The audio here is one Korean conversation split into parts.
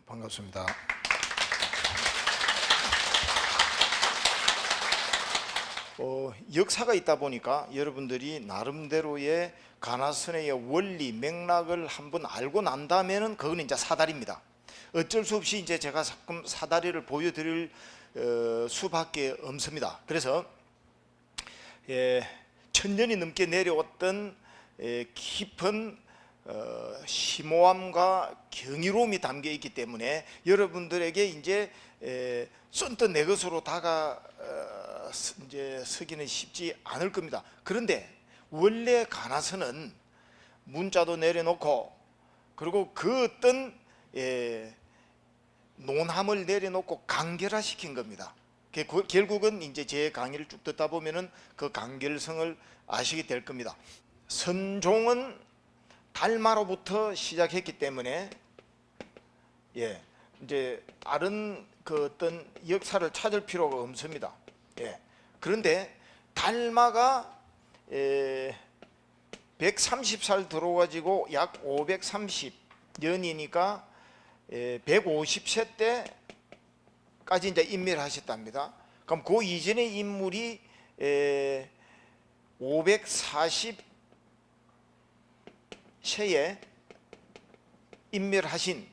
반갑습니다. 역사가 있다 보니까 여러분들이 나름대로의 가나선의 원리 맥락을 한번 알고 난다면은 그건 이제 사다리입니다. 어쩔 수 없이 이제 제가 가끔 사다리를 보여드릴 수밖에 없습니다. 그래서 천년이 넘게 내려왔던 깊은 심오함과 경이로움이 담겨 있기 때문에 여러분들에게 이제 쏜뜻 내 것으로 이제 서기는 쉽지 않을 겁니다. 그런데 원래 가나서는 문자도 내려놓고 그리고 그 어떤 논함을 내려놓고 간결화시킨 겁니다. 결국은 이제 제 강의를 쭉 듣다 보면은 그 간결성을 아시게 될 겁니다. 선종은 달마로부터 시작했기 때문에 이제 다른 그 어떤 역사를 찾을 필요가 없습니다. 그런데 달마가 130살 들어가지고 약 530년이니까 150세 때까지 이제 인멸하셨답니다. 그럼 그 이전의 인물이 540세에 인멸하신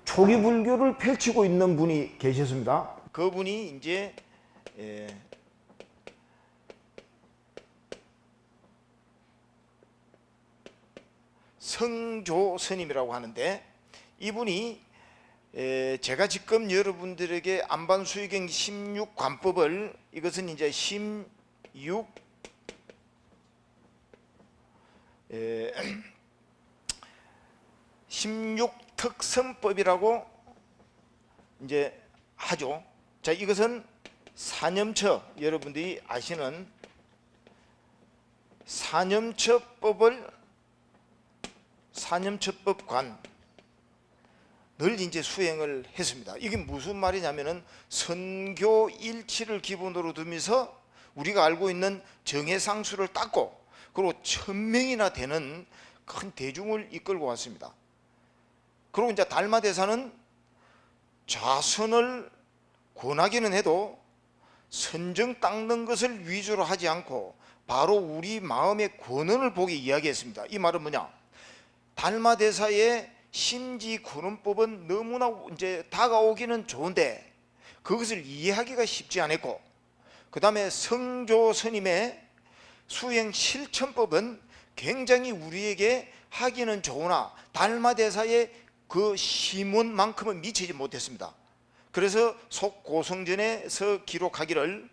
초기 불교를 펼치고 있는 분이 계셨습니다. 그분이 이제 성조 스님이라고 하는데, 이분이 제가 지금 여러분들에게 안반수의경 16관법을, 이것은 이제 16특성법이라고 이제 하죠. 자, 이것은 사념처, 여러분들이 아시는 사념처법관 늘 이제 수행을 했습니다. 이게 무슨 말이냐면은 선교 일치를 기본으로 두면서 우리가 알고 있는 정해상수를 닦고 그리고 1000명이나 되는 큰 대중을 이끌고 왔습니다. 그리고 이제 달마대사는 자선을 권하기는 해도 선정 닦는 것을 위주로 하지 않고 바로 우리 마음의 권원을 보게 이야기했습니다. 이 말은 뭐냐? 달마대사의 심지권원법은 너무나 이제 다가오기는 좋은데 그것을 이해하기가 쉽지 않았고, 그 다음에 성조 스님의 수행 실천법은 굉장히 우리에게 하기는 좋으나 달마대사의 그 심원만큼은 미치지 못했습니다. 그래서 속고성전에서 기록하기를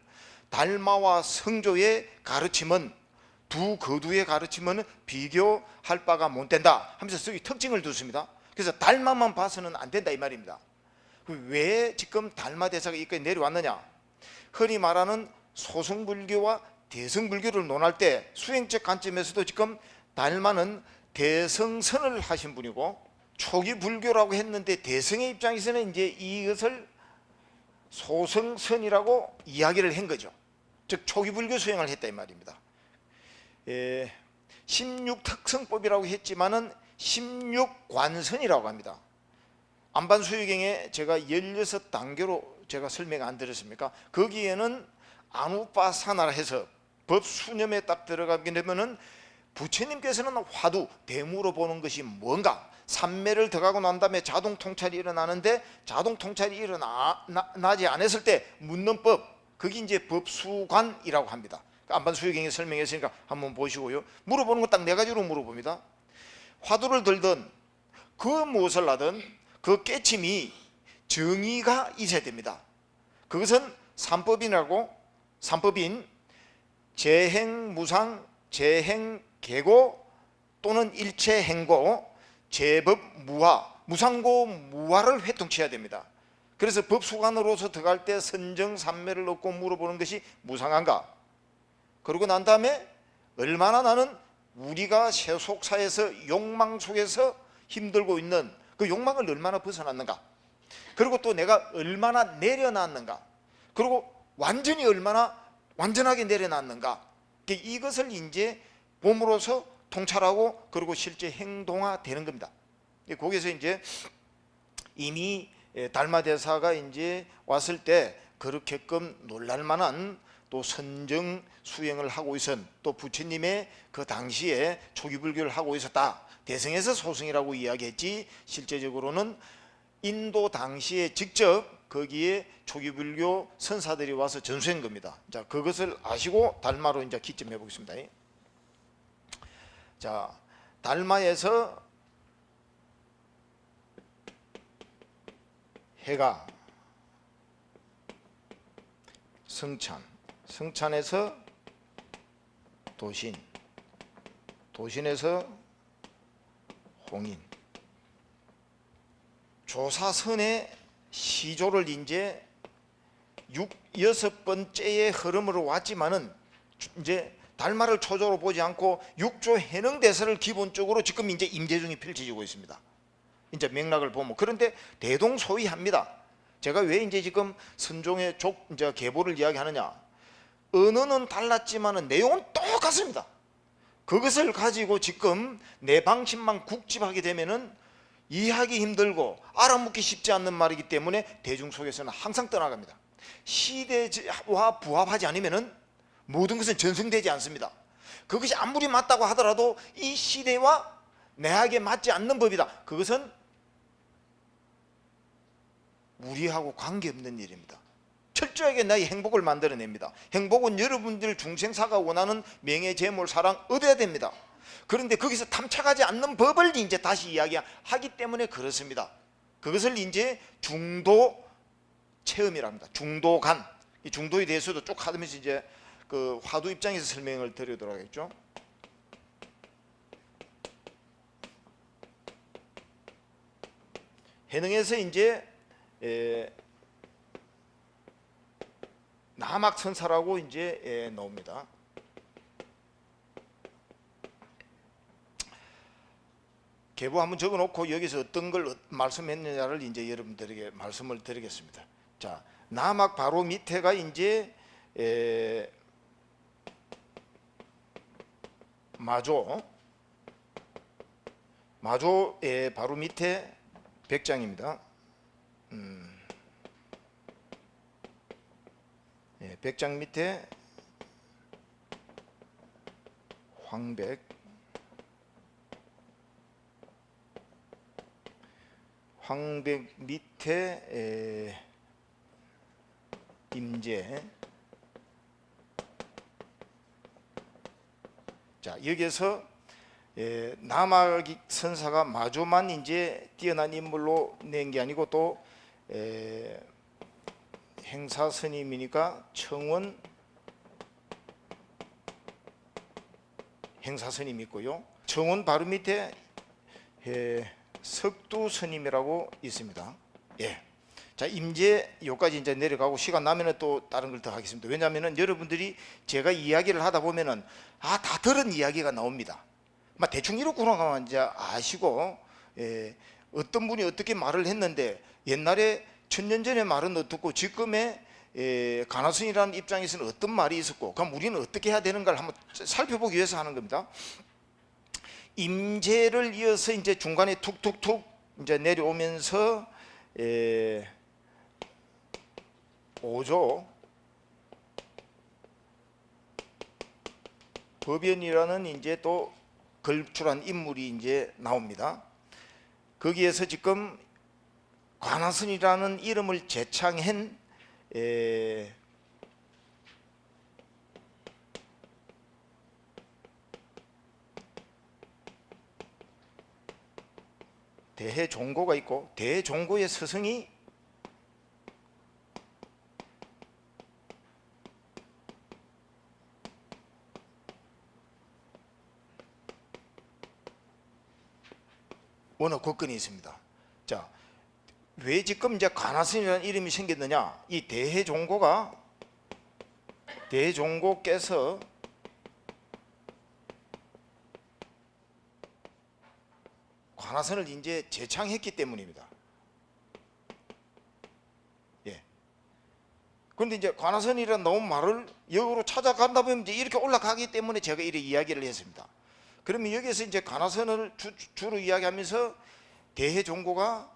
달마와 성조의 가르침은 두 거두의 가르침은 비교할 바가 못 된다 하면서 쓰기 특징을 뒀습니다. 그래서 달마만 봐서는 안 된다 이 말입니다. 왜 지금 달마대사가 여기까지 내려왔느냐? 흔히 말하는 소승불교와 대승불교를 논할 때 수행적 관점에서도 지금 달마는 대승선을 하신 분이고, 초기 불교라고 했는데 대승의 입장에서는 이제 이것을 소승선이라고 이야기를 한 거죠. 즉 초기 불교 수행을 했다 이 말입니다. 16특성법이라고 했지만은 16관선이라고 합니다. 안반수유경에 제가 16단계로 제가 설명 안 드렸습니까? 거기에는 아누빠사나라 해서 법수념에 딱 들어가게 되면은 부처님께서는 화두, 대무로 보는 것이 뭔가, 삼매를 더가고 난 다음에 자동 통찰이 일어나는데 자동 통찰이 일어나지 않았을 때 묻는 법, 그게 이제 법수관이라고 합니다. 안반수유경에 설명했으니까 한번 보시고요. 물어보는 건 딱 4가지로 물어봅니다. 화두를 들든 그 무엇을 하든 그 깨침이 정의가 있어야 됩니다. 그것은 삼법인 재행무상, 재행계고 또는 일체행고, 제법무화, 무상고 무화를 회통치해야 됩니다. 그래서 법수관으로서 들어갈 때 선정삼매를 얻고 물어보는 것이 무상한가? 그러고 난 다음에 얼마나 나는 우리가 세속사에서 욕망 속에서 힘들고 있는 그 욕망을 얼마나 벗어났는가, 그리고 또 내가 얼마나 내려놨는가, 그리고 완전히 얼마나 완전하게 내려놨는가, 이것을 이제 봄으로서 통찰하고 그리고 실제 행동화되는 겁니다. 거기서 이제 이미 달마대사가 이제 왔을 때 그렇게끔 놀랄만한 또 선정 수행을 하고 있은, 또 부처님의 그 당시에 초기불교를 하고 있었다. 대승에서 소승이라고 이야기했지, 실제적으로는 인도 당시에 직접 거기에 초기불교 선사들이 와서 전수한 겁니다. 자, 그것을 아시고 달마로 이제 기점해 보겠습니다. 자, 달마에서 해가 성찬, 성찬에서 도신, 도신에서 홍인, 조사선의 시조를 이제 6번째의 흐름으로 왔지만은 이제 달마를 초조로 보지 않고 6조 해능대사를 기본적으로 지금 이제 임재 중이 펼쳐지고 있습니다. 이제 맥락을 보면. 그런데 대동소이합니다. 제가 왜 이제 지금 선종의 이제 계보를 이야기하느냐? 언어는 달랐지만은 내용은 똑같습니다. 그것을 가지고 지금 내 방식만 국집하게 되면은 이해하기 힘들고 알아먹기 쉽지 않는 말이기 때문에 대중 속에서는 항상 떠나갑니다. 시대와 부합하지 않으면은 모든 것은 전승되지 않습니다. 그것이 아무리 맞다고 하더라도 이 시대와 내학에 맞지 않는 법이다. 그것은 우리하고 관계없는 일입니다. 철저하게 나의 행복을 만들어냅니다. 행복은 여러분들 중생사가 원하는 명예, 재물, 사랑 얻어야 됩니다. 그런데 거기서 탐착하지 않는 법을 이제 다시 이야기하기 때문에 그렇습니다. 그것을 이제 중도 체험이랍니다. 중도간. 이 중도에 대해서도 쭉 하면서 이제 그 화두 입장에서 설명을 드리도록 하겠죠. 해능에서 이제 남학선사라고 이제 나옵니다. 계보 한번 적어놓고 여기서 어떤 걸 말씀했느냐를 이제 여러분들에게 말씀을 드리겠습니다. 자, 남학 바로 밑에가 이제 마조의 바로 밑에 백장입니다. 백장 밑에 황백, 황백 밑에 임재. 자, 여기에서 남학 선사가 마조만 이제 뛰어난 인물로 낸 게 아니고 또 행사 스님이니까 청원 행사 스님이 있고요. 청원 바로 밑에 석두 스님이라고 있습니다. 예. 자, 임재 여기까지 이제 내려가고 시간 나면은 또 다른 걸 더 하겠습니다. 왜냐하면은 여러분들이 제가 이야기를 하다 보면은 다 들은 이야기가 나옵니다. 막 대충 이렇구나 이제 아시고, 어떤 분이 어떻게 말을 했는데 옛날에 1000년 전의 말은 어떻고 지금의 가나스니라는 입장에서는 어떤 말이 있었고, 그럼 우리는 어떻게 해야 되는가를 한번 살펴보기 위해서 하는 겁니다. 임재를 이어서 이제 중간에 툭툭툭 이제 내려오면서 5조 법연이라는 이제 또 걸출한 인물이 이제 나옵니다. 거기에서 지금 관화선이라는 이름을 제창한 대해종고가 있고, 대해종고의 스승이 원어 국건이 있습니다. 자, 왜 지금 이제 관화선이라는 이름이 생겼느냐? 이 대해종고께서 관화선을 이제 제창했기 때문입니다. 예. 그런데 이제 관화선이라는 나온 말을 역으로 찾아간다 보면 이제 이렇게 올라가기 때문에 제가 이렇게 이야기를 했습니다. 그러면 여기서 이제 관화선을 주로 이야기하면서 대해종고가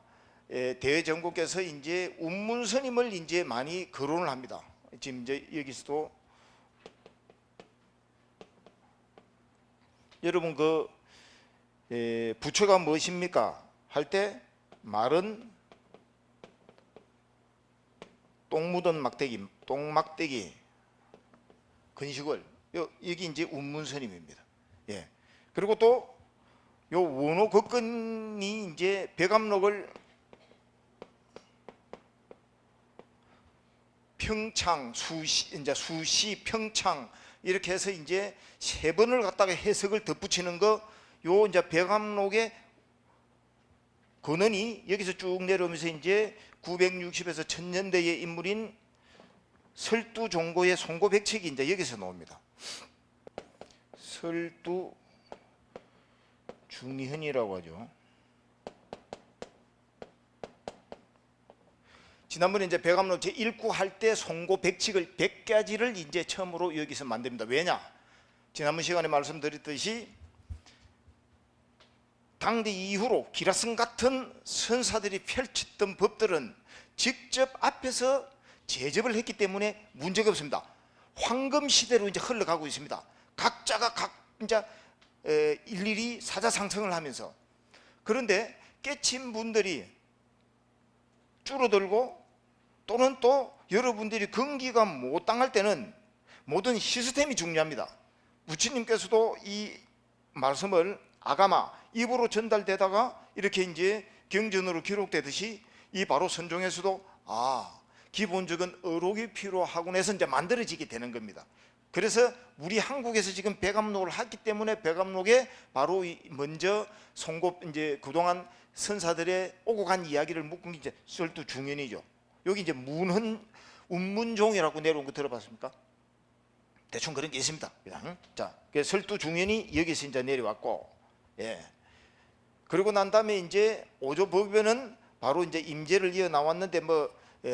대전국께서 이제 운문스님을 이제 많이 거론을 합니다. 지금 이제 여기서도 여러분 그 부처가 무엇입니까? 할 때 말은 똥 묻은 막대기, 똥막대기 근식을 여기 이제 운문스님입니다. 예. 그리고 또 요 원호 극근이 이제 백암록을 평창, 수시, 평창 이렇게 해서 이제 세 번을 갖다가 해석을 덧붙이는 거, 요 이제 백암록의 근원이 여기서 쭉 내려오면서 이제 960에서 1000년대의 인물인 설두종고의 송고백책이 이제 여기서 나옵니다. 설두중현이라고 하죠. 지난번에 이제 백암록 제1구 할 때 송고백칙을 100가지를 이제 처음으로 여기서 만듭니다. 왜냐? 지난번 시간에 말씀드렸듯이 당대 이후로 기라성 같은 선사들이 펼쳤던 법들은 직접 앞에서 제접을 했기 때문에 문제가 없습니다. 황금 시대로 이제 흘러가고 있습니다. 각자가 이제 일일이 사자상승을 하면서. 그런데 깨친 분들이 줄어들고 또는 또 여러분들이 건기가 못 당할 때는 모든 시스템이 중요합니다. 부처님께서도 이 말씀을 아가마 입으로 전달되다가 이렇게 이제 경전으로 기록되듯이 이 바로 선종에서도 기본적인 어록이 필요하고 해서 이제 만들어지게 되는 겁니다. 그래서 우리 한국에서 지금 백암록을 했기 때문에 백암록에 바로 먼저 송고 이제 그동안 선사들의 오고 간 이야기를 묶은 게 이제 설두중현이죠. 여기 이제 운문종이라고 내려온 거 들어봤습니까? 대충 그런 게 있습니다. 그냥. 자, 설두중현이 여기서 이제 내려왔고, 예. 그리고 난 다음에 이제 오조법변은 바로 이제 임제를 이어 나왔는데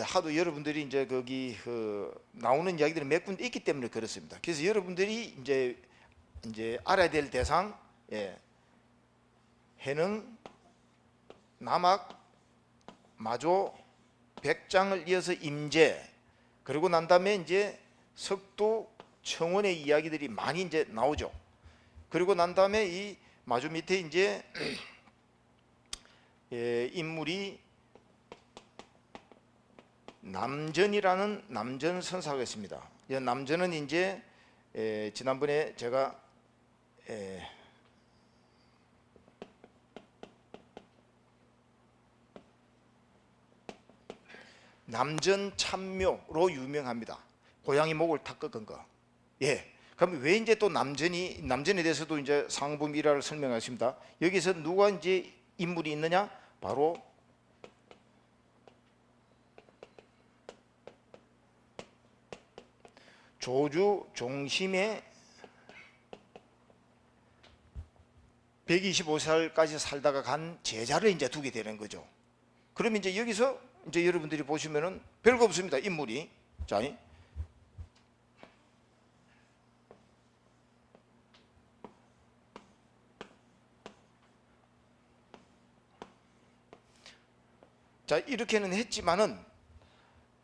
하도 여러분들이 이제 거기 나오는 이야기들이 몇 군데 있기 때문에 그렇습니다. 그래서 여러분들이 이제 알아야 될 대상, 해능, 남학, 마조, 백장을 이어서 임제, 그리고 난 다음에 이제 석두, 청원의 이야기들이 많이 이제 나오죠. 그리고 난 다음에 이 마조 밑에 이제 인물이 남전이라는 남전 선사가 있습니다. 이 남전은 이제 지난번에 제가 남전 참묘로 유명합니다. 고양이 목을 탁 꺾은 거. 예. 그럼 왜 이제 또 남전에 대해서도 이제 상부음 일화를 설명하십니다. 여기서 누가 이제 인물이 있느냐? 바로 조주 종심의 125살까지 살다가 간 제자를 이제 두게 되는 거죠. 그럼 이제 여기서 이제 여러분들이 보시면은 별거 없습니다. 인물이. 자, 이렇게는 했지만은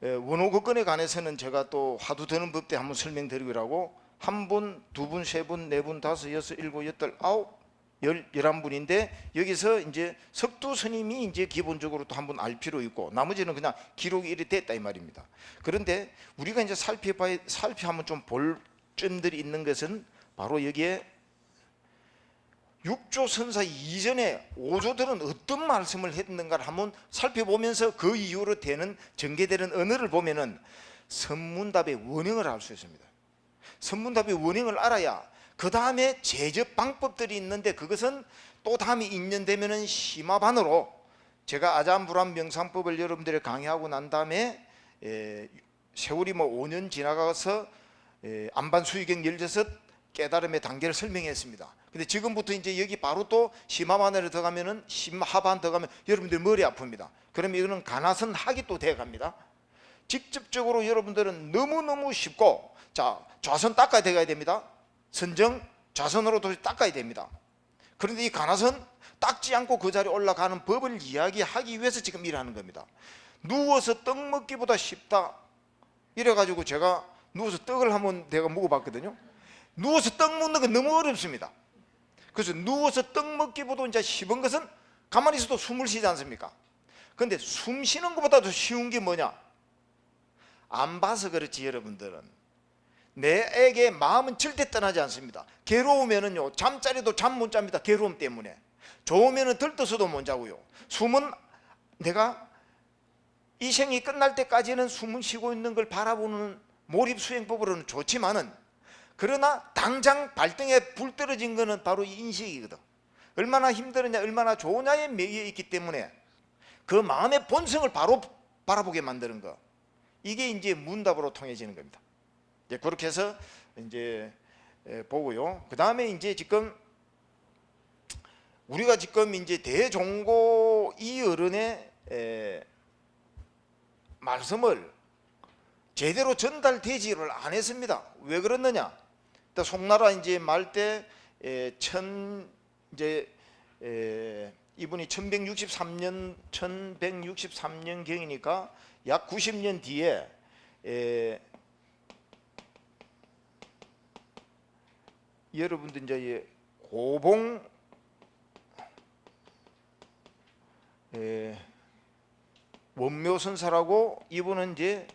원호극건에 관해서는 제가 또 화두 드는 법 때 한번 설명드리고 한 분, 두 분, 세 분, 네 분, 다섯, 여섯, 일곱, 여덟, 아홉, 11분인데 여기서 이제 석두 스님이 이제 기본적으로 또 한번 알 필요 있고 나머지는 그냥 기록이 이래 됐다 이 말입니다. 그런데 우리가 이제 살펴하면 좀 볼 점들이 있는 것은 바로 여기에 육조 선사 이전에 오조들은 어떤 말씀을 했는가를 한번 살펴보면서 그 이후로 되는 전개되는 언어를 보면은 선문답의 원형을 알 수 있습니다. 선문답의 원형을 알아야 그 다음에 제접 방법들이 있는데 그것은 또 다음에 인연되면은 심화반으로 제가 아자한불안 명상법을 여러분들이 강의하고 난 다음에 세월이 5년 지나가서 안반수의경 16 깨달음의 단계를 설명했습니다. 근데 지금부터 이제 여기 바로 또 심화반으로 들어가면은 심하반 들어가면 여러분들 머리 아픕니다. 그러면 이거는 가나선 학이 또 돼 갑니다. 직접적으로 여러분들은 너무너무 쉽고 좌선 닦아야 됩니다. 선정 좌선으로 또 닦아야 됩니다. 그런데 이 가나선 닦지 않고 그 자리에 올라가는 법을 이야기하기 위해서 지금 일하는 겁니다. 누워서 떡 먹기보다 쉽다 이래가지고 제가 누워서 떡을 한번 내가 먹어봤거든요. 누워서 떡 먹는 건 너무 어렵습니다. 그래서 누워서 떡 먹기보다 이제 쉬운 것은 가만히 있어도 숨을 쉬지 않습니까? 그런데 숨 쉬는 것보다 더 쉬운 게 뭐냐? 안 봐서 그렇지 여러분들은 내에게 마음은 절대 떠나지 않습니다. 괴로우면은요 잠자리도 잠 못 잡니다. 괴로움 때문에. 좋으면은 들떠서도 못 자고요. 숨은 내가 이 생이 끝날 때까지는 숨은 쉬고 있는 걸 바라보는 몰입수행법으로는 좋지만은, 그러나 당장 발등에 불 떨어진 거는 바로 이 인식이거든. 얼마나 힘들었냐 얼마나 좋으냐에 매여 있기 때문에 그 마음의 본성을 바로 바라보게 만드는 거, 이게 이제 문답으로 통해지는 겁니다. 이제 그렇게 해서 이제 보고요. 그 다음에 이제 지금 우리가 지금 이제 대종고 이 어른의 말씀을 제대로 전달되지를 안 했습니다. 왜 그랬느냐? 송나라 이제 말 때 이분이 1163년 경이니까 약 90년 뒤에 여러분들 이제 고봉 원묘선사라고, 이분은 이제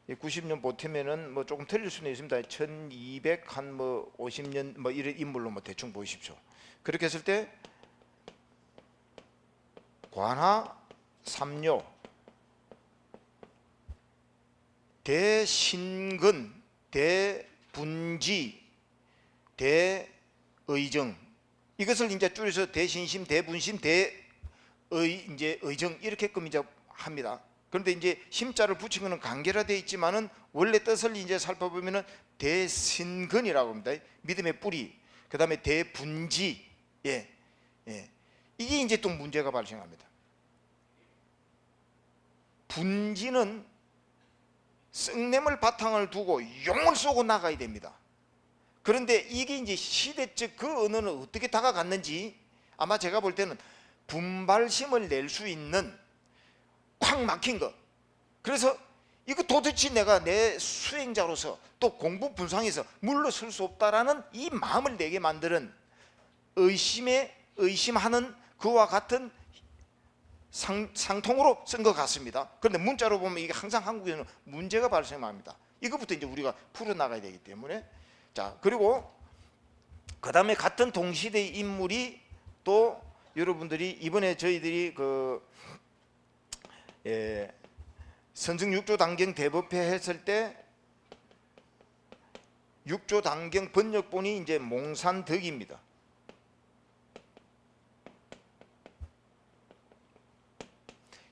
90년 보태면은 뭐 조금 틀릴 수는 있습니다. 1200 한 뭐 50년 뭐 이런 인물로 뭐 대충 보십시오. 그렇게 했을 때 관하 삼료 대신근 대분지 대의정, 이것을 이제 줄여서 대신심 대분심 이제 의정 이렇게끔 이제 합니다. 그런데 이제 심자를 붙인 것은 간결화되어 있지만은 원래 뜻을 이제 살펴보면은 대신근이라고 합니다. 믿음의 뿌리. 그다음에 대분지. 이게 이제 또 문제가 발생합니다. 분지는 썩냄을 바탕을 두고 용을 쏘고 나가야 됩니다. 그런데 이게 이제 시대적 그 언어는 어떻게 다가갔는지, 아마 제가 볼 때는 분발심을 낼 수 있는 콱 막힌 거. 그래서 이거 도대체 내가 내 수행자로서 또 공부 분상에서 물러설 수 없다라는 이 마음을 내게 만드는 의심하는 그와 같은 상통으로 쓴 것 같습니다. 그런데 문자로 보면 이게 항상 한국에는 문제가 발생합니다. 이것부터 이제 우리가 풀어나가야 되기 때문에. 자, 그리고 그 다음에 같은 동시대의 인물이 또 여러분들이 이번에 저희들이 선승 6조 단경 대법회 했을 때 6조 단경 번역본이 이제 몽산덕입니다.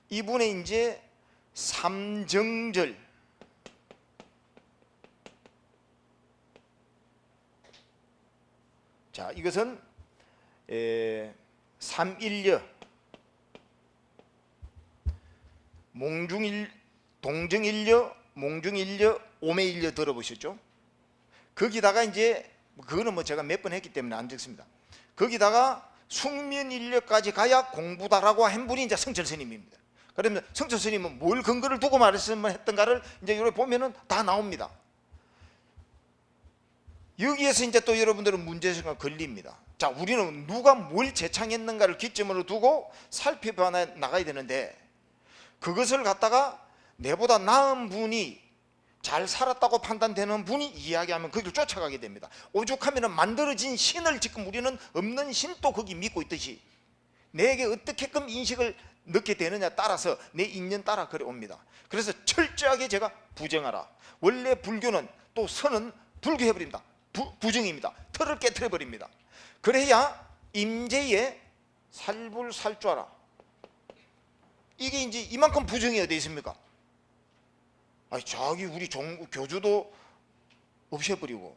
이분의 이제 삼정절, 자 이것은 삼일려, 동정일려, 몽중일려, 오매일려 들어보셨죠? 거기다가 이제 그거는 뭐 제가 몇 번 했기 때문에 안 적습니다. 거기다가 숙면일려까지 가야 공부다라고 한 분이 이제 성철 스님입니다. 그러면 성철 스님은 뭘 근거를 두고 말씀을 했던가를 이제 여기 보면은 다 나옵니다. 여기에서 이제 또 여러분들은 문제가 걸립니다. 자, 우리는 누가 뭘 제창했는가를 기점으로 두고 살펴봐 나가야 되는데, 그것을 갖다가 내보다 나은 분이 잘 살았다고 판단되는 분이 이야기하면 거기를 쫓아가게 됩니다. 오죽하면 만들어진 신을 지금 우리는 없는 신도 거기 믿고 있듯이 내게 어떻게끔 인식을 넣게 되느냐 따라서 내 인연 따라 그래 옵니다. 그래서 철저하게 제가 부정하라. 원래 불교는 또 선은 불교해버립니다. 부정입니다. 틀을 깨트려버립니다. 그래야 임재에 살불살주하라. 이게 이제 이만큼 부정이 어디 있습니까? 아니, 자기 우리 교주도 없애버리고,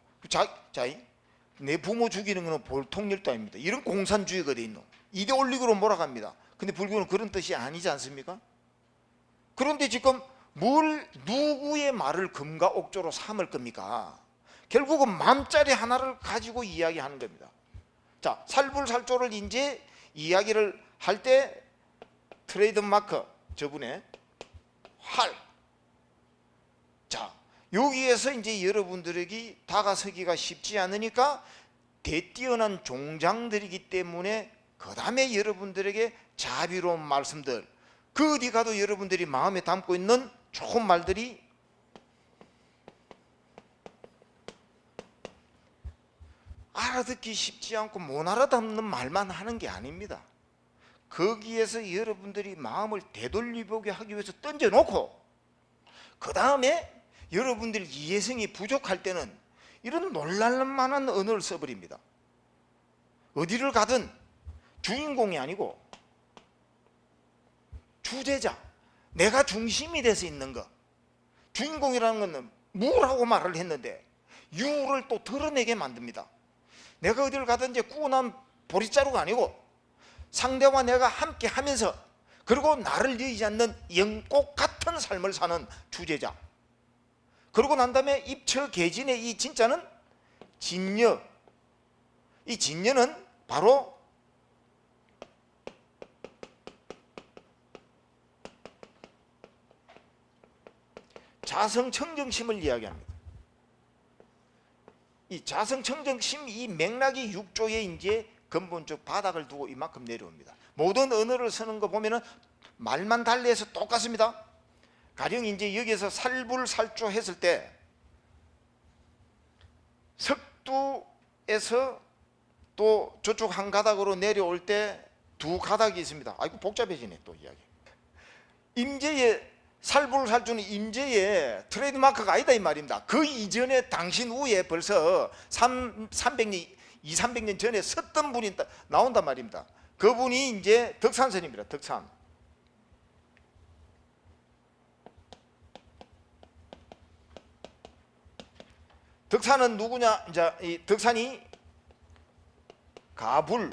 내 부모 죽이는 것은 볼통일도 아닙니다. 이런 공산주의가 돼 있노. 이데올릭으로 몰아갑니다. 근데 불교는 그런 뜻이 아니지 않습니까? 그런데 지금 누구의 말을 금과 옥조로 삼을 겁니까? 결국은 맘짜리 하나를 가지고 이야기하는 겁니다. 자, 살불살조를 이제 이야기를 할 때 트레이드 마크 저분의 활. 자, 여기에서 이제 여러분들에게 다가서기가 쉽지 않으니까 대뛰어난 종장들이기 때문에 그 다음에 여러분들에게 자비로운 말씀들, 그 어디 가도 여러분들이 마음에 담고 있는 좋은 말들이 알아듣기 쉽지 않고 못 알아듣는 말만 하는 게 아닙니다. 거기에서 여러분들이 마음을 되돌리보게 하기 위해서 던져놓고 그 다음에 여러분들 이해성이 부족할 때는 이런 놀랄만한 언어를 써버립니다. 어디를 가든 주인공이 아니고 주제자, 내가 중심이 돼서 있는 것. 주인공이라는 것은 무라고 말을 했는데 유를 또 드러내게 만듭니다. 내가 어디를 가든 이제 꾸난 보릿자루가 아니고 상대와 내가 함께 하면서 그리고 나를 여의지 않는 영꽃 같은 삶을 사는 주제자. 그러고 난 다음에 입처개진의 이 진짜는 진여. 이 진여는 바로 자성청정심을 이야기합니다. 이 자성청정심 이 맥락이 6조에 이제 근본적 바닥을 두고 이만큼 내려옵니다. 모든 언어를 쓰는 거 보면은 말만 달리해서 똑같습니다. 가령 이제 여기에서 살불살조 했을 때 석두에서 또 저쪽 한 가닥으로 내려올 때 두 가닥이 있습니다. 아이고 복잡해지네 또 이야기. 임재의 살불살조는 임재의 트레이드마크가 아니다 이 말입니다. 그 이전에 당신 후에 벌써 300년 200~300년 전에 섰던 분이 나온단 말입니다. 그분이 이제 덕산선입니다. 덕산. 덕산은 누구냐? 이제 이 덕산이 가불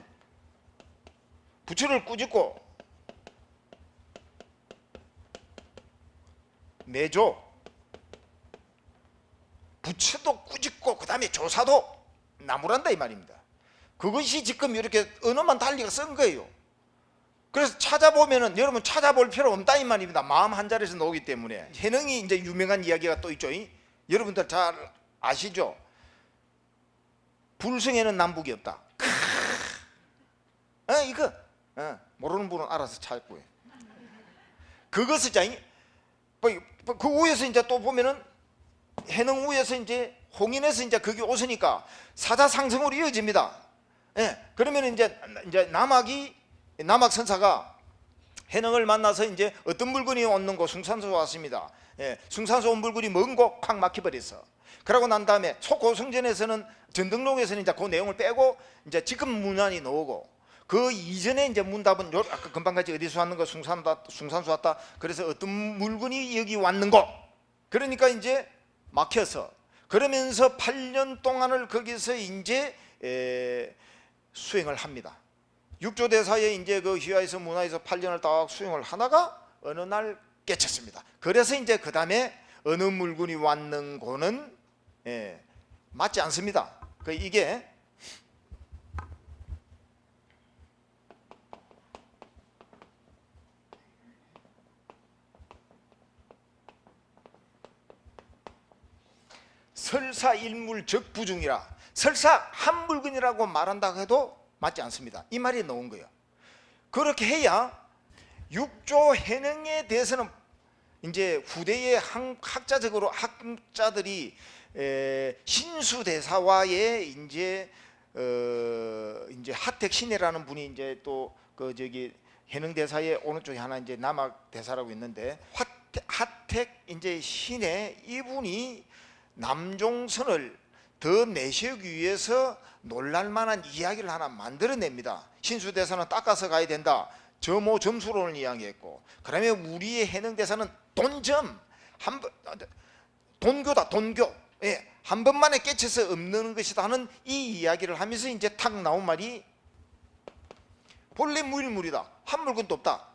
부처를 꾸짖고 매조 부처도 꾸짖고 그 다음에 조사도 나무란다 이 말입니다. 그것이 지금 이렇게 언어만 달리가 쓴 거예요. 그래서 찾아보면은 여러분 찾아볼 필요 없다 이 말입니다. 마음 한 자리에서 나오기 때문에. 해능이 이제 유명한 이야기가 또 있죠. 여러분들 잘 아시죠? 불성에는 남북이 없다. 이거 모르는 분은 알아서 찾고요. 그것을 그 위에서 이제 또 보면은 해능 위에서 이제 홍인에서 이제 거기 오으니까 사자상승으로 이어집니다. 그러면 이제 남학 선사가 해능을 만나서 이제 어떤 물건이 왔는 거 숭산소 왔습니다. 숭산소 온 물건이 먼 곳 콱 막혀버렸어. 그러고 난 다음에 속고성전에서는 전등록에서는 이제 그 내용을 빼고 이제 지금 문안이 나오고 그 이전에 이제 문답은 아까 금방 같이 어디서 왔는 거 숭산소 왔다. 그래서 어떤 물건이 여기 왔는 거. 그러니까 이제 막혀서 그러면서 8년 동안을 거기서 이제 수행을 합니다. 육조대사에 이제 그 휘하에서 문화에서 8년을 딱 수행을 하다가 어느 날 깨쳤습니다. 그래서 이제 그 다음에 어느 물건이 왔는 거는 맞지 않습니다. 이게 설사일물적부중이라 설사 한 물건이라고 말한다고 해도 맞지 않습니다. 이 말이 나온 거예요. 그렇게 해야 육조 해능에 대해서는 이제 후대의 학자적으로 학자들이 신수대사와의 이제 하택신해라는 분이 이제 또 그 저기 해능대사의 오른쪽에 하나 이제 남학대사라고 있는데 하택 이제 신해 이분이 남종선을 더 내세우기 위해서 놀랄만한 이야기를 하나 만들어냅니다. 신수대사는 닦아서 가야 된다. 점호 점수론을 이야기했고, 그러면 우리의 해능대사는 돈점 돈교다 돈교. 한 번만에 깨쳐서 없는 것이다 하는 이 이야기를 하면서 이제 탁 나온 말이 본래 무일물이다. 한 물건도 없다.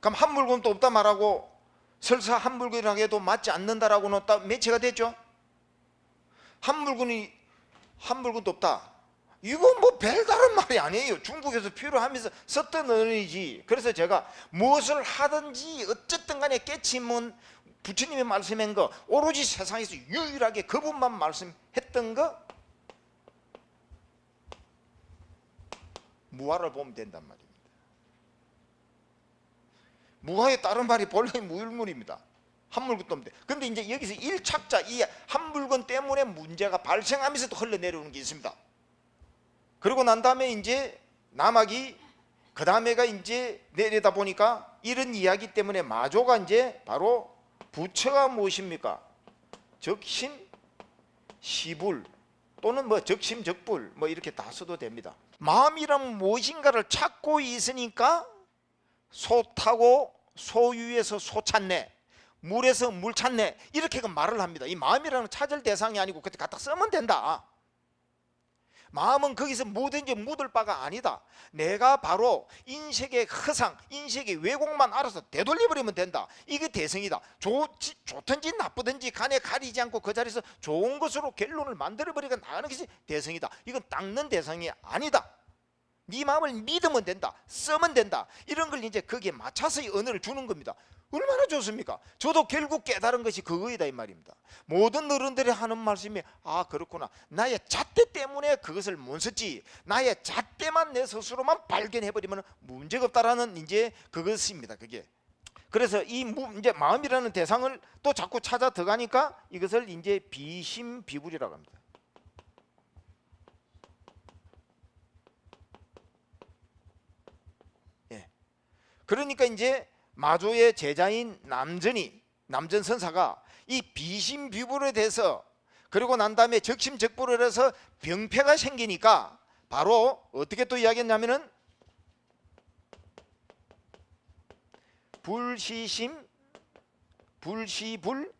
그럼 한 물건도 없다 말하고 설사 한 물건이라고 해도 맞지 않는다라고는 매체가 됐죠. 한 물건도 없다. 이거 뭐 별다른 말이 아니에요. 중국에서 필요하면서 썼던 언어이지. 그래서 제가 무엇을 하든지 어쨌든 간에 깨침은 부처님의 말씀한 거, 오로지 세상에서 유일하게 그분만 말씀했던 거, 무화를 보면 된단 말입니다. 무화의 다른 말이 본래 무일물입니다. 한 물건 때문에. 근데 이제 여기서 일착자, 이 한 물건 때문에 문제가 발생하면서도 흘러내려오는 게 있습니다. 그러고 난 다음에 이제 남학이 그 다음에가 이제 내려다 보니까 이런 이야기 때문에 마조가 이제 바로 부처가 무엇입니까? 적심 시불 또는 뭐 적심 적불 뭐 이렇게 다 써도 됩니다. 마음이란 무엇인가를 찾고 있으니까 소 타고 소 위에서 소 찾네, 물에서 물 찾네, 이렇게 말을 합니다. 이 마음이라는 찾을 대상이 아니고 그때 갖다 쓰면 된다. 마음은 거기서 뭐든지 묻을 바가 아니다. 내가 바로 인식의 허상, 인식의 왜곡만 알아서 되돌려버리면 된다. 이게 대성이다. 좋든지 나쁘든지 간에 가리지 않고 그 자리에서 좋은 것으로 결론을 만들어버리고 나가는 것이 대성이다. 이건 닦는 대상이 아니다. 네 마음을 믿으면 된다, 쓰면 된다. 이런 걸 이제 거기에 맞춰서 언어를 주는 겁니다. 얼마나 좋습니까? 저도 결국 깨달은 것이 그거이다 이 말입니다. 모든 어른들이 하는 말씀이 아 그렇구나, 나의 잣대 때문에 그것을 못 썼지, 나의 잣대만 내 스스로만 발견해버리면 문제가 없다라는 이제 그것입니다. 그게. 그래서 이 이제 마음이라는 대상을 또 자꾸 찾아 들어가니까 이것을 이제 비심비불이라고 합니다. 그러니까 이제 마조의 제자인 남전 선사가 이 비심비불에 대해서, 그리고 난 다음에 적심적불을 해서 병폐가 생기니까 바로 어떻게 또 이야기했냐면은 불시심 불시불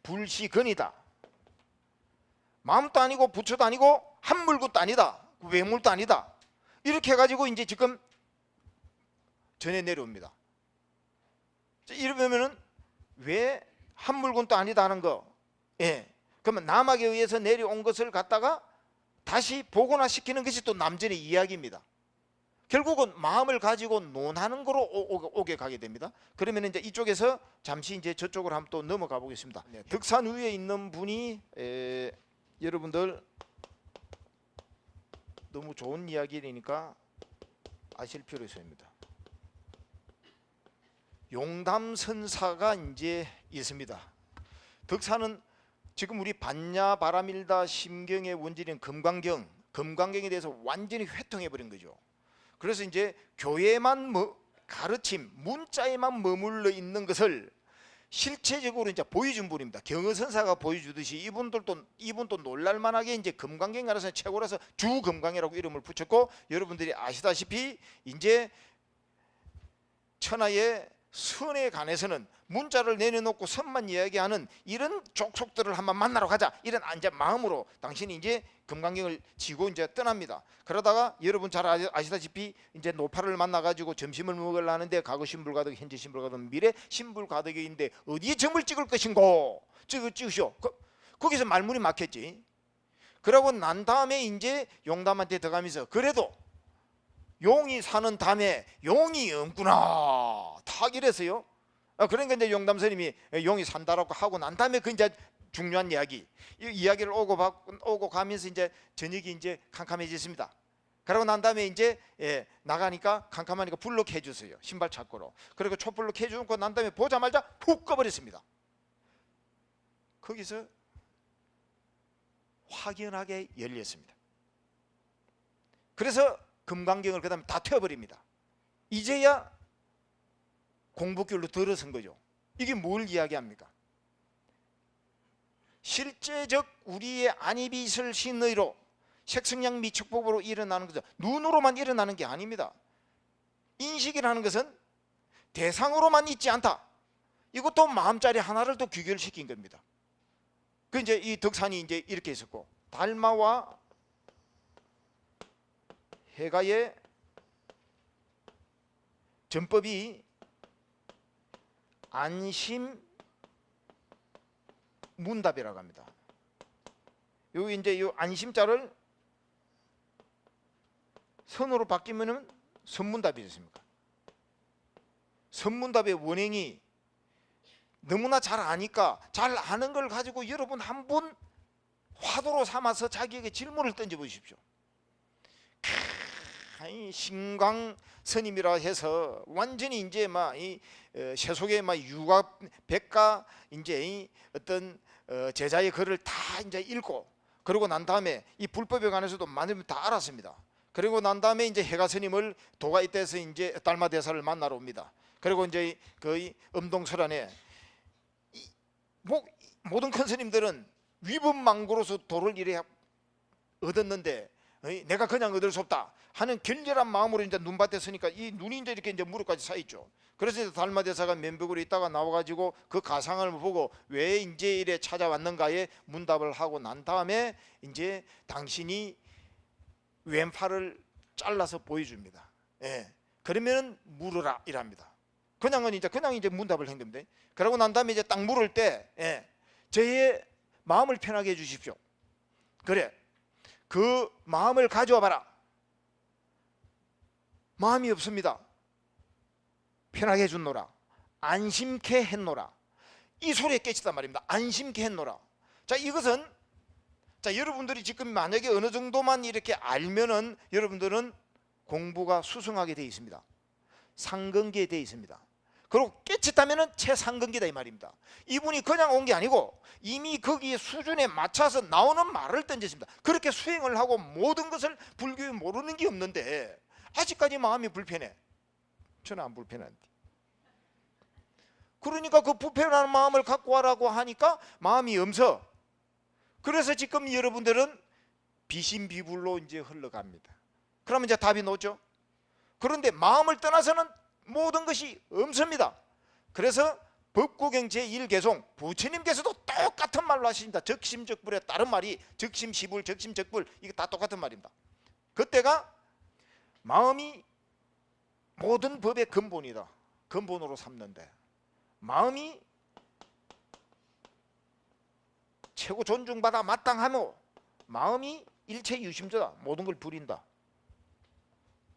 불시근이다. 마음도 아니고 부처도 아니고 한물것도 아니다, 외물도 아니다. 이렇게 해가지고 이제 지금 전해 내려옵니다. 이러면은 왜 한 물건도 아니다 하는 거? 예. 그러면 남학에 의해서 내려온 것을 갖다가 다시 복원화시키는 것이 또 남전의 이야기입니다. 결국은 마음을 가지고 논하는 거로 오게 가게 됩니다. 그러면 이제 이쪽에서 잠시 이제 저쪽으로 한번 또 넘어가 보겠습니다. 네. 덕산 위에 있는 분이 여러분들 너무 좋은 이야기니까 아실 필요 있습니다. 용담선사가 이제 있습니다. 덕산은 지금 우리 반야 바라밀다 심경의 원질인 금강경에 대해서 완전히 회통해버린 거죠. 그래서 이제 교회만 가르침, 문자에만 머물러 있는 것을 실체적으로 이제 보여준 분입니다. 경허선사가 보여주듯이 이분도 놀랄만하게 이제 금강경 가라서 최고라서 주금강이라고 이름을 붙였고, 여러분들이 아시다시피 이제 천하의 선에 관해서는 문자를 내려놓고 선만 이야기하는 이런 족속들을 한번 만나러 가자, 이런 이제 마음으로 당신이 이제 금강경을 지고 이제 떠납니다. 그러다가 여러분 잘 아시다시피 이제 노파를 만나가지고 점심을 먹으려 하는데 과거 신불가득, 현재 신불가득, 미래 신불가득인데 어디에 점을 찍을 것인고 찍으시오. 거기서 말문이 막혔지. 그러고 난 다음에 이제 용담한테 들어가면서 그래도 용이 사는 담에 용이 없구나 탁 이래서요. 그러니까 이제 용담 스님이 용이 산다라고 하고 난 다음에 그 이제 중요한 이야기를 오고 가면서 이제 저녁이 이제 캄캄해졌습니다. 그러고 난 다음에 이제 나가니까 캄캄하니까 불로 켜주세요. 신발 찾고로. 그리고 촛불로 켜주고 난 다음에 보자마자 푹 꺼버렸습니다. 거기서 확연하게 열렸습니다. 그래서 금강경을 그 다음에 다 태워버립니다. 이제야 공부길로 들어선 거죠. 이게 뭘 이야기합니까? 실제적 우리의 안입이슬 신의로 색성양 미축법으로 일어나는 거죠. 눈으로만 일어나는 게 아닙니다. 인식이라는 것은 대상으로만 있지 않다. 이것도 마음자리 하나를 또 귀결시킨 겁니다. 그 이제 이 덕산이 이제 이렇게 있었고, 달마와 해가의 전법이 안심 문답이라고 합니다. 여기 이제 이 안심자를 선으로 바뀌면은 선문답이 됐습니까? 선문답의 원행이 너무나 잘 아니까 잘 아는 걸 가지고 여러분 한 분 화두로 삼아서 자기에게 질문을 던져 보십시오. 신광 스님이라 해서 완전히 이제 막 이 세속의 막 유가 백가 이제 이 어떤 제자의 글을 다 이제 읽고 그러고 난 다음에 이 불법에 관해서도 많이 다 알았습니다. 그리고 난 다음에 이제 해가 스님을 도가 이때서 이제 달마대사를 만나러 옵니다. 그리고 이제 그 음동설안에 모든 큰 스님들은 위법망고로서 도를 이래 얻었는데 내가 그냥 얻을 수 없다 하는 결렬한 마음으로 이제 눈밭에 서니까 이 눈이 이제 이렇게 무릎까지 차 있죠. 그래서 이제 달마대사가 면벽으로 있다가 나와가지고 그 가상을 보고 왜 이제 이래 찾아왔는가에 문답을 하고 난 다음에 이제 당신이 왼팔을 잘라서 보여줍니다. 예. 그러면 물으라 이랍니다. 그냥 이제 문답을 한 겁니다. 그러고 난 다음에 이제 딱 물을 때, 예. 저의 마음을 편하게 해주십시오. 그래. 그 마음을 가져와 봐라. 마음이 없습니다. 편하게 해준노라. 안심케 했노라. 이 소리에 깨치단 말입니다. 안심케 했노라. 자, 이것은 자, 여러분들이 지금 만약에 어느 정도만 이렇게 알면은 여러분들은 공부가 수승하게 되어 있습니다. 상근기에 되어 있습니다. 그리고 깨쳤다면은 최상근기다 이 말입니다. 이분이 그냥 온 게 아니고 이미 거기에 수준에 맞춰서 나오는 말을 던졌습니다. 그렇게 수행을 하고 모든 것을 불교에 모르는 게 없는데 아직까지 마음이 불편해. 저는 안 불편한데. 그러니까 그 불편한 마음을 갖고 와라고 하니까 마음이 없어. 그래서 지금 여러분들은 비신비불로 이제 흘러갑니다. 그러면 이제 답이 나오죠. 그런데 마음을 떠나서는 모든 것이 없습니다. 그래서 법구경 제1개송 부처님께서도 똑같은 말로 하십니다. 적심적불의 다른 말이 적심시불 적심적불 이게 다 똑같은 말입니다. 그때가 마음이 모든 법의 근본이다. 근본으로 삼는데 마음이 최고 존중받아 마땅하며 마음이 일체 유심조다. 모든 걸 부린다.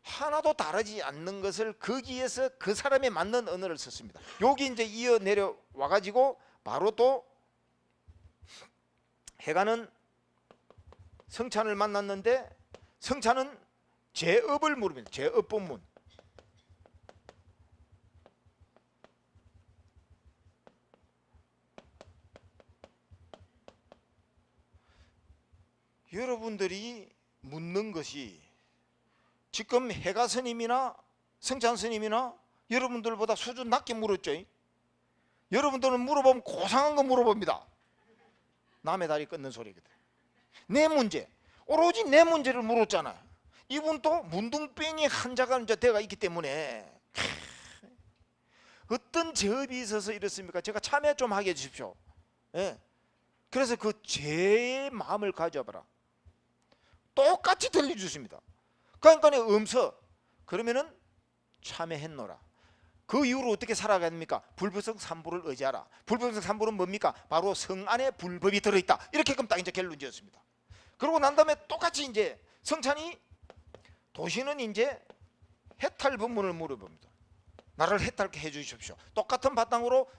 하나도 다르지 않는 것을 거기에서 그 사람에 맞는 언어를 썼습니다. 여기 이제 이어 내려와 가지고 바로 또 해가는 성찬을 만났는데 성찬은 제업을 물으면 제업 본문 여러분들이 묻는 것이 지금 해가 스님이나 성찬 스님이나 여러분들보다 수준 낮게 물었죠. 여러분들은 물어보면 고상한 거 물어봅니다. 남의 다리 끊는 소리거든. 내 문제 오로지 내 문제를 물었잖아. 이분 또 문둥병이 한자가 이제 대가 있기 때문에 어떤 제업이 있어서 이렇습니까? 제가 참여 좀 하게 해주십시오. 예. 그래서 그 죄의 마음을 가져봐라. 똑같이 들려주십니다. 그러니까 음서 그러면은 참여했노라. 그 이후로 어떻게 살아가야 됩니까? 불법성 삼부를 의지하라. 불법성 삼부는 뭡니까? 바로 성 안에 불법이 들어있다. 이렇게끔 딱 이제 결론 지었습니다. 그러고 난 다음에 똑같이 이제 성찬이 도시는 이제 해탈 법문을 물어봅니다. 나를 해탈케 해주십시오. 똑같은 바탕으로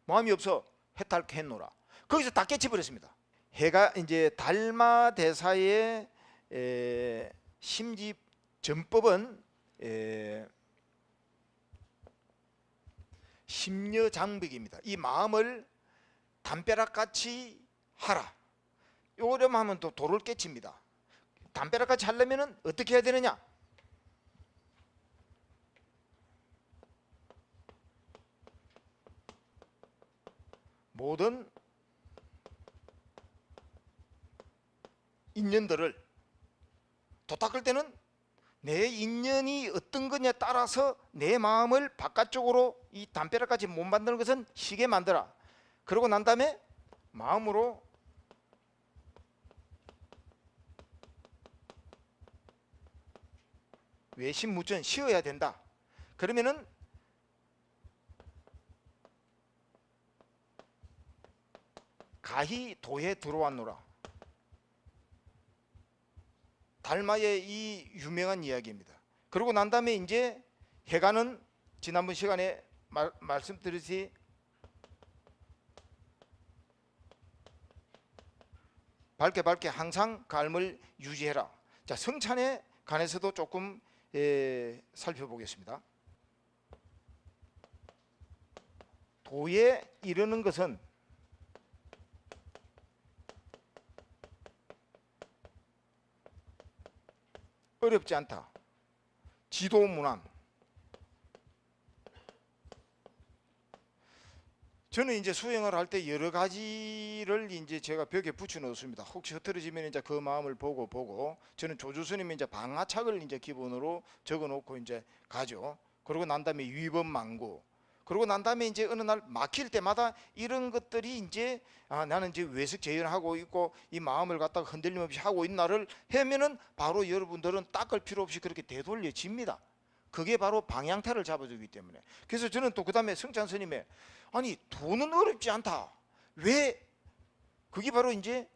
마음이 없어 해탈케 했노라. 거기서 다 깨쳐버렸습니다. 해가 이제 달마대사의 심지 전법은 심려장벽입니다. 이 마음을 담벼락같이 하라. 요거만 하면 또 도를 깨칩니다. 담벼락같이 하려면 어떻게 해야 되느냐? 모든 인연들을 도 닦을 때는 내 인연이 어떤 거냐에 따라서 내 마음을 바깥쪽으로 이 담벼락까지 못 만드는 것은 시게 만들어. 그러고 난 다음에 마음으로 외심무전 쉬어야 된다. 그러면은 가히 도에 들어왔노라. 달마의 이 유명한 이야기입니다. 그러고 난 다음에 이제 해가는 지난번 시간에 말씀드렸듯이 밝게 항상 삶을 유지해라. 자, 성찬에 관해서도 조금 살펴보겠습니다. 도에 이르는 것은 어렵지 않다. 지도문안. 저는 이제 수행을 할 때 여러 가지를 이제 제가 벽에 붙여 놓습니다. 혹시 흐트러지면 이제 그 마음을 보고 저는 조주스님이 이제 방아착을 이제 기본으로 적어 놓고 이제 가죠. 그러고 난 다음에 위법망구. 그러고 난 다음에 이제 어느 날 막힐 때마다 이런 것들이 이제 나는 이제 외석 재현하고 있고 이 마음을 갖다가 흔들림 없이 하고 있는 날을 하면은 바로 여러분들은 닦을 필요 없이 그렇게 되돌려집니다. 그게 바로 방향타를 잡아주기 때문에. 그래서 저는 또 그 다음에 성찬 스님의 아니 도는 어렵지 않다. 왜? 그게 바로 이제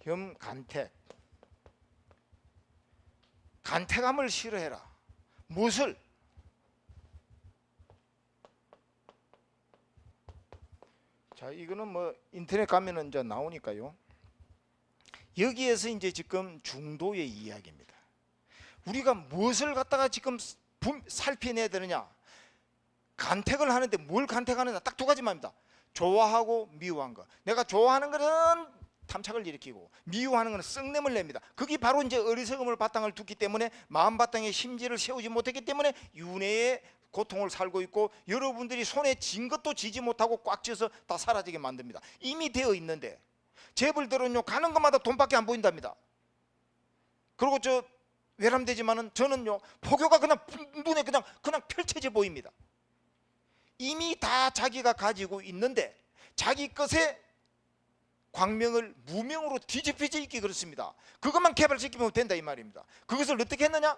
유혐간택. 간택함을 싫어해라. 무엇을? 자, 이거는 뭐 인터넷 가면은 이제 나오니까요. 여기에서 이제 지금 중도의 이야기입니다. 우리가 무엇을 갖다가 지금 살펴내야 되느냐? 간택을 하는데 뭘 간택하느냐? 딱 두 가지만입니다. 좋아하고 미워한 거. 내가 좋아하는 것은 탐착을 일으키고 미워하는 것은 썩냄을 냅니다. 그게 바로 이제 어리석음을 바탕을 두기 때문에 마음 바탕에 심지를 세우지 못했기 때문에 윤회의 고통을 살고 있고 여러분들이 손에 쥔 것도 지지 못하고 꽉 쥐어서 다 사라지게 만듭니다. 이미 되어 있는데 재벌들은요 가는 것마다 돈밖에 안 보인답니다. 그리고 저 외람되지만은 저는요 포교가 그냥 눈에 그냥 펼쳐져 보입니다. 이미 다 자기가 가지고 있는데 자기 것에 광명을 무명으로 뒤집혀져 있기 그렇습니다. 그것만 개발시키면 된다 이 말입니다. 그것을 어떻게 했느냐?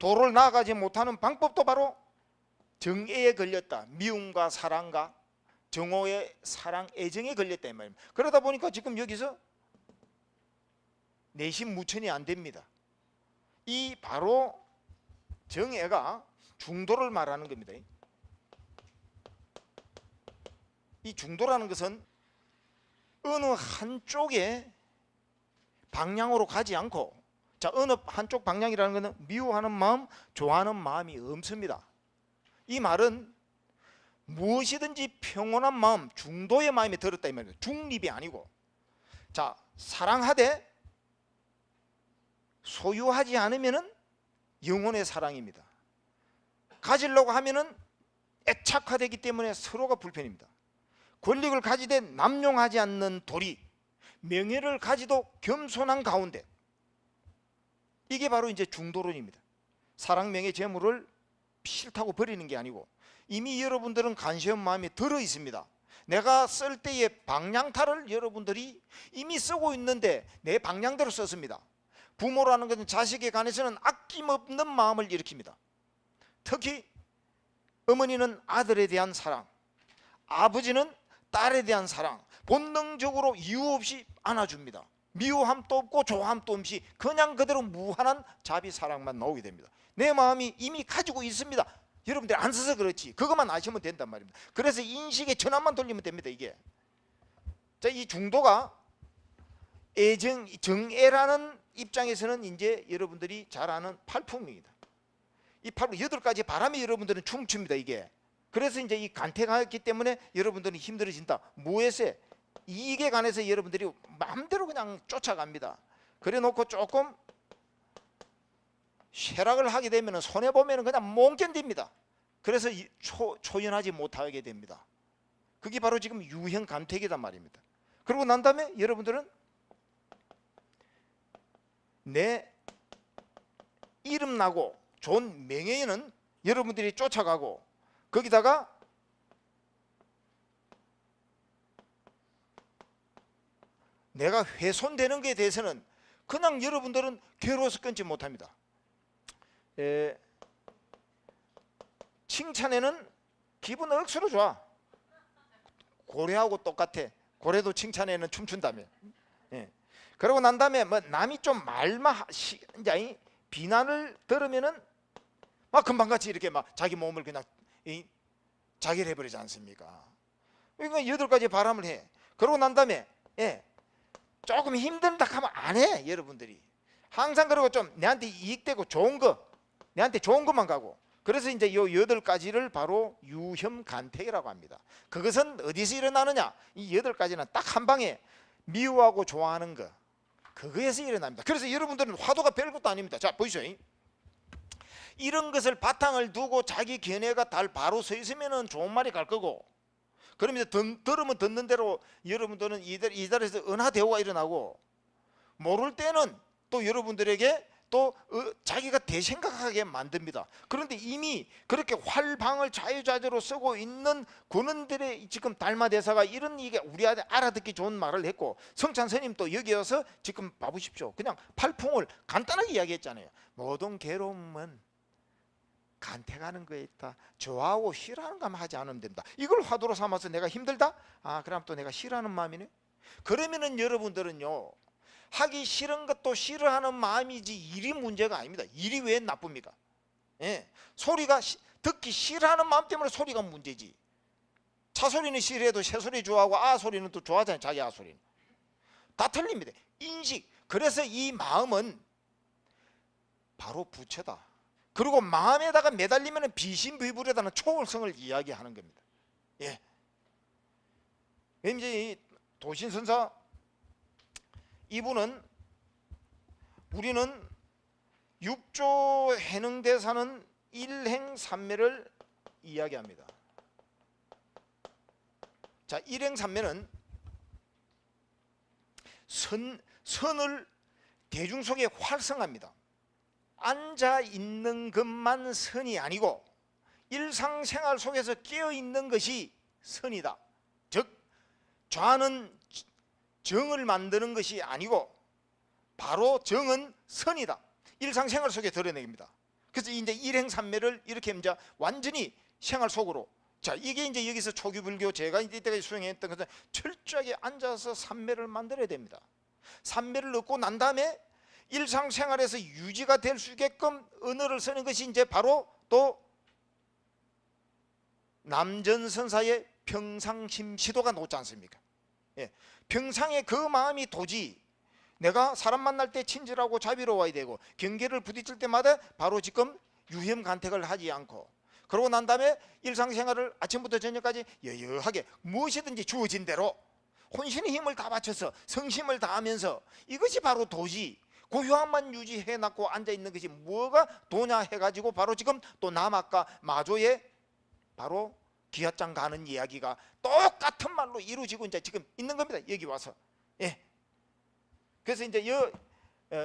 도를 나아가지 못하는 방법도 바로 정애에 걸렸다. 미움과 사랑과 정오의 사랑, 애정에 걸렸다 이 말입니다. 그러다 보니까 지금 여기서 내심 무천이 안 됩니다. 이 바로 정애가 중도를 말하는 겁니다. 이 중도라는 것은 어느 한쪽의 방향으로 가지 않고, 자, 어느 한쪽 방향이라는 것은 미워하는 마음, 좋아하는 마음이 없습니다. 이 말은 무엇이든지 평온한 마음, 중도의 마음이 들었다 이 말입니다. 중립이 아니고, 자, 사랑하되 소유하지 않으면은 영혼의 사랑입니다. 가지려고 하면은 애착화되기 때문에 서로가 불편입니다. 권력을 가지되 남용하지 않는 도리, 명예를 가지도 겸손한 가운데, 이게 바로 이제 중도론입니다. 사랑, 명예, 재물을 싫다고 버리는 게 아니고 이미 여러분들은 간시한 마음이 들어 있습니다. 내가 쓸 때의 방향타를 여러분들이 이미 쓰고 있는데 내 방향대로 썼습니다. 부모라는 것은 자식에 관해서는 아낌없는 마음을 일으킵니다. 특히 어머니는 아들에 대한 사랑, 아버지는 딸에 대한 사랑, 본능적으로 이유 없이 안아줍니다. 미워함도 없고 좋아함도 없이 그냥 그대로 무한한 자비 사랑만 나오게 됩니다. 내 마음이 이미 가지고 있습니다. 여러분들이 안 써서 그렇지 그것만 아시면 된단 말입니다. 그래서 인식의 전환만 돌리면 됩니다. 이게 자, 이 중도가 애정, 정애라는 입장에서는 이제 여러분들이 잘 아는 팔풍입니다. 이 팔풍 8가지 바람이 여러분들은 춤춥니다. 이게 그래서 이제 이 간택하기 때문에 여러분들은 힘들어진다. 무엇에? 이익에 관해서 여러분들이 마음대로 그냥 쫓아갑니다. 그래 놓고 조금 쇠락을 하게 되면 손해보면 그냥 못 견딥니다. 그래서 초연하지 못하게 됩니다. 그게 바로 지금 유형 간택이란 말입니다. 그러고 난 다음에 여러분들은 내 이름 나고 좋은 명예는 여러분들이 쫓아가고, 거기다가 내가 훼손되는 것에 대해서는 그냥 여러분들은 괴로워서 끊지 못합니다. 칭찬에는 기분 억수로 좋아. 고래하고 똑같아. 고래도 칭찬에는 춤춘다며. 예. 그러고 난 다음에 뭐 남이 좀 말만 이제 비난을 들으면은 막 금방같이 이렇게 막 자기 몸을 그냥 자기를 해버리지 않습니까? 그러니까 8가지 바람을 해. 그러고 난 다음에 조금 힘들다 하면 안 해. 여러분들이 항상 그러고 좀 내한테 이익되고 좋은 거, 내한테 좋은 것만 가고. 그래서 이제 요 8가지를 바로 유혐간택이라고 합니다. 그것은 어디서 일어나느냐? 이 8가지는 딱 한 방에 미워하고 좋아하는 거, 그거에서 일어납니다. 그래서 여러분들은 화두가 별것도 아닙니다. 자, 보이시죠? 이런 것을 바탕을 두고 자기 견해가 바로 서 있으면 좋은 말이 갈 거고, 그러면 들으면 듣는 대로 여러분들은 이 자리에서 은하대오가 일어나고, 모를 때는 또 여러분들에게 또 자기가 대생각하게 만듭니다. 그런데 이미 그렇게 활방을 자유자재로 쓰고 있는 군원들의 지금 달마대사가 이런 이게 우리한테 알아듣기 좋은 말을 했고, 성찬 스님도 여기 와서 지금 봐보십시오. 그냥 팔풍을 간단하게 이야기했잖아요. 모든 괴로움은 간택하는 거에 있다. 좋아하고 싫어하는 것만 하지 않으면 됩니다. 이걸 화두로 삼아서 내가 힘들다? 그럼 또 내가 싫어하는 마음이네. 그러면은 여러분들은요, 하기 싫은 것도 싫어하는 마음이지 일이 문제가 아닙니다. 일이 왜 나쁩니까? 소리가 듣기 싫어하는 마음 때문에 소리가 문제지. 차 소리는 싫어해도 새 소리 좋아하고 아 소리는 또 좋아하잖아요. 자기 아 소리는. 다 틀립니다. 인식. 그래서 이 마음은 바로 부처다. 그리고 마음에다가 매달리면 비신비불에다는 초월성을 이야기하는 겁니다. 이제 이 도신선사 이분은, 우리는 육조 해능대사는 일행삼매를 이야기합니다. 자, 일행삼매는 선을 대중 속에 활성합니다. 앉아 있는 것만 선이 아니고 일상생활 속에서 깨어 있는 것이 선이다. 즉 좌는 정을 만드는 것이 아니고 바로 정은 선이다. 일상생활 속에 드러냅니다. 그래서 이제 일행삼매를 이렇게 이제 완전히 생활 속으로. 자, 이게 이제 여기서 초기 불교 제가 이때까지 수행했던 것은 철저하게 앉아서 삼매를 만들어야 됩니다. 삼매를 넣고 난 다음에 일상생활에서 유지가 될 수 있게끔 언어를 쓰는 것이 이제 바로 또 남전선사의 평상심시도가 놓지 않습니까? 평상에 그 마음이 도지, 내가 사람 만날 때 친절하고 자비로워야 되고 경계를 부딪힐 때마다 바로 지금 유혐간택을 하지 않고, 그러고 난 다음에 일상생활을 아침부터 저녁까지 여여하게 무엇이든지 주어진 대로 혼신의 힘을 다 바쳐서 성심을 다하면서, 이것이 바로 도지. 고요함만 유지해놨고 앉아있는 것이 뭐가 도냐 해가지고 바로 지금 또 남학과 마조의 바로 기아장 가는 이야기가 똑같은 말로 이루어지고 이제 지금 있는 겁니다. 여기 와서. 그래서 이제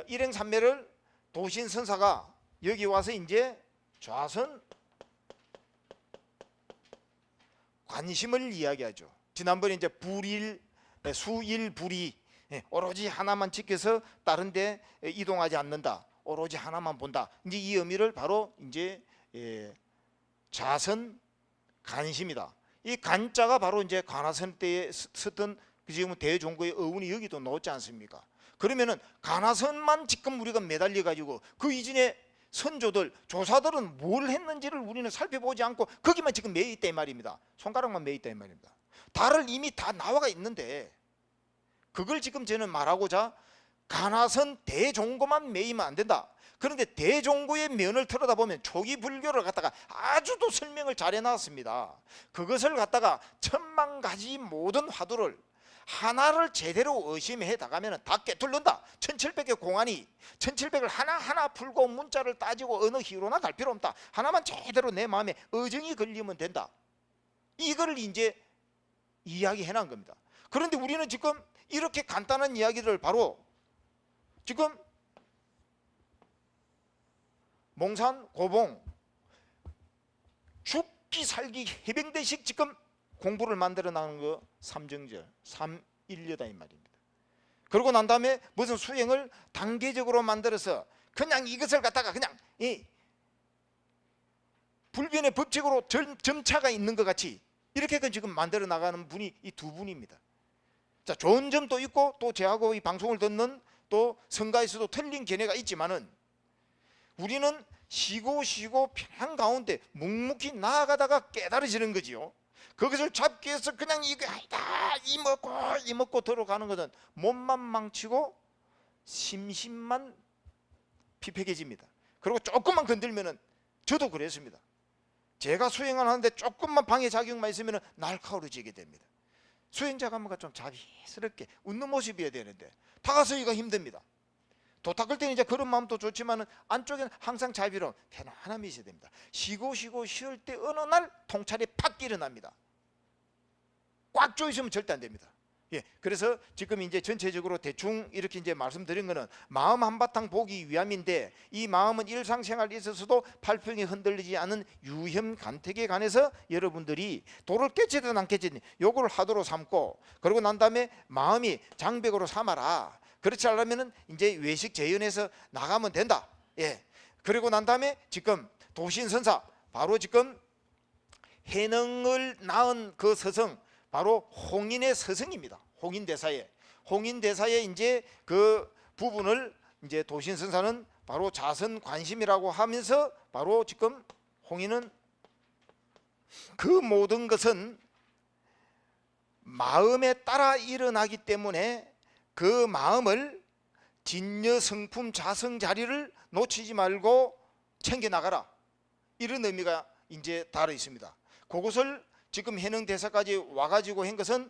일행삼매를 도신선사가 여기 와서 이제 좌선 관심을 이야기하죠. 지난번에 이제 수일불이, 오로지 하나만 지켜서 다른 데 이동하지 않는다. 오로지 하나만 본다. 이제 이 의미를 바로 이제 좌선 간심이다. 이 간자가 바로 이제 관화선 때에 썼던 지금 대종고의 어운이 여기도 나오지 않습니까? 그러면은 관화선만 지금 우리가 매달려 가지고 그 이전에 선조들, 조사들은 뭘 했는지를 우리는 살펴보지 않고 거기만 지금 매여 있다 이 말입니다. 손가락만 매여 있다 이 말입니다. 달을 이미 다 나와가 있는데 그걸 지금 저는 말하고자 관화선 대종고만 매이면 안 된다. 그런데 대종고의 면을 들여다보면 초기 불교를 갖다가 아주도 설명을 잘 해놨습니다. 그것을 갖다가 1000만가지 모든 화두를 하나를 제대로 의심해 나가면 다 깨뚫는다. 1700의 공안이 1700을 하나하나 풀고 문자를 따지고 어느 희로나 갈 필요 없다. 하나만 제대로 내 마음에 어정이 걸리면 된다. 이걸 이제 이야기해 놓은 겁니다. 그런데 우리는 지금 이렇게 간단한 이야기를 바로 지금 몽산 고봉 죽기 살기 해병대식 지금 공부를 만들어 나가는 거 삼정절, 삼일여다 이 말입니다. 그러고 난 다음에 무슨 수행을 단계적으로 만들어서 그냥 이것을 갖다가 그냥 불변의 법칙으로 점차가 있는 것 같이 이렇게 지금 만들어 나가는 분이 이 두 분입니다. 자, 좋은 점도 있고 또 저하고 이 방송을 듣는 또 성가에서도 틀린 견해가 있지만은 우리는 쉬고 편한 가운데 묵묵히 나아가다가 깨달아지는 거지요. 그것을 잡기 위해서 그냥 이거 아니다 이 먹고 들어가는 것은 몸만 망치고 심신만 피폐해집니다. 그리고 조금만 건들면은 저도 그랬습니다. 제가 수행을 하는데 조금만 방해 작용만 있으면 날카로워지게 됩니다. 수행자가 좀 자비스럽게 웃는 모습이어야 되는데 다가서기가 힘듭니다. 도 닦을 때는 이제 그런 마음도 좋지만 안쪽에는 항상 자비로운 편안함이 있어야 됩니다. 쉬고 쉴 때 어느 날 통찰이 팍 일어납니다. 꽉 조이시면 절대 안 됩니다. 예, 그래서 지금 이제 전체적으로 대충 이렇게 이제 말씀드린 거는 마음 한바탕 보기 위함인데, 이 마음은 일상생활에 있어서도 팔풍이 흔들리지 않은 유형 간택에 관해서 여러분들이 도를 깨치든 안 깨치든 요걸 하도록 삼고, 그러고 난 다음에 마음이 장벽으로 삼아라. 그렇지 않으면은 이제 외식 재연에서 나가면 된다. 예. 그리고 난 다음에 지금 도신선사, 바로 지금 해능을 낳은 그 서성, 바로 홍인의 서성입니다. 홍인대사의 이제 그 부분을 이제 도신선사는 바로 자선관심이라고 하면서, 바로 지금 홍인은 그 모든 것은 마음에 따라 일어나기 때문에 그 마음을 진여성품 자성 자리를 놓치지 말고 챙겨나가라, 이런 의미가 이제 달아 있습니다. 그것을 지금 해능대사까지 와가지고 한 것은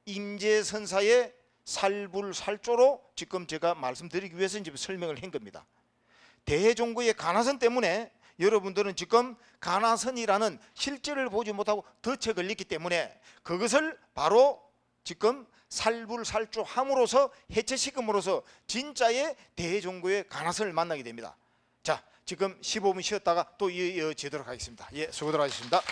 임재선사의 살불살조로 지금 제가 말씀드리기 위해서 이제 설명을 한 겁니다. 대종고의 가나선 때문에 여러분들은 지금 가나선이라는 실제를 보지 못하고 덫에 걸렸기 때문에 그것을 바로 지금 살불살조 함으로써 해체시킴으로써 진짜의 대종고의 가나선을 만나게 됩니다. 자, 지금 15분 쉬었다가 또 이어지도록 하겠습니다. 예, 수고들 하셨습니다.